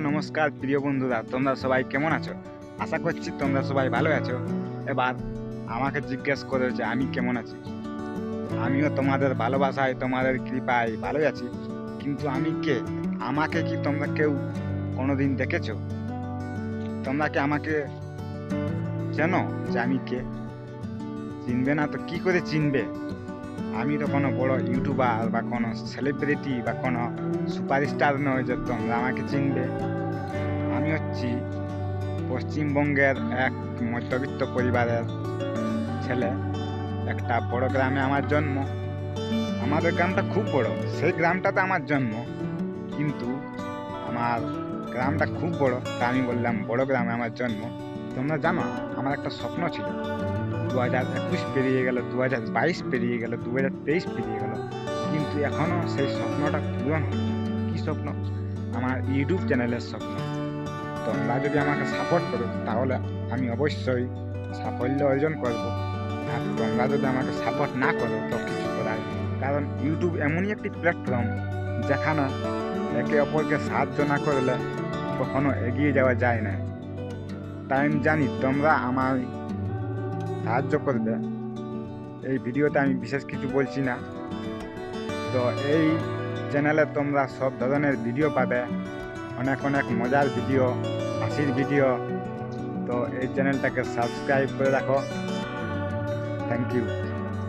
নমস্কার প্রিয় বন্ধুরা, তোমরা সবাই কেমন আছো? আশা করছি তোমরা সবাই ভালো আছো। এবার আমাকে জিজ্ঞেস করেছে আমি কেমন আছি। আমিও তোমাদের ভালোবাসায়, তোমাদের কৃপায় ভালোই আছি। কিন্তু আমি কে? আমাকে কি তোমরা কেউ কোনোদিন দেখেছো? তোমরা কি আমাকে চেনো যে আমি কে? চিনবে না তো কি করে চিনবে? আমি তো কোনো বড় ইউটিউবার বা কোনো সেলিব্রিটি বা কোনো সুপারস্টার নয় যে তোমরা আমাকে চিনবে। আমি হচ্ছি পশ্চিমবঙ্গের এক মধ্যবিত্ত পরিবারের ছেলে। একটা বড় গ্রামে আমার জন্ম। আমাদের গ্রামটা খুব বড়, সেই গ্রামটাতে আমার জন্ম, কিন্তু আমার গ্রামটা খুব বড়, তা আমি বললাম বড় গ্রামে আমার জন্ম। তোমরা জানো আমার একটা স্বপ্ন ছিল, 2021 পেরিয়ে গেল, 2022 পেরিয়ে গেল, 2023 পেরিয়ে গেল, কিন্তু এখনো সেই স্বপ্নটা পূরণ হয়নি। কি স্বপ্ন? আমার ইউটিউব চ্যানেলের স্বপ্ন। তোমরা যদি আমাকে সাপোর্ট করো তাহলে আমি অবশ্যই সাফল্য অর্জন করব। আর তোমরা যদি আমাকে সাপোর্ট না করো তো কিছু করার নেই। কারণ ইউটিউব এমনই একটি প্ল্যাটফর্ম যেখানে একে অপরকে সাহায্য না করলে কখনো এগিয়ে যাওয়া যায় না। তাই আমি জানি তোমরা আমার সাহায্য করবে। এই ভিডিওতে আমি বিশেষ কিছু বলছি না। তো এই চ্যানেলে তোমরা সব ধরনের ভিডিও পাবে, অনেক অনেক মজার ভিডিও, হাসির ভিডিও। তো এই চ্যানেলটাকে সাবস্ক্রাইব করে রাখো। Thank you.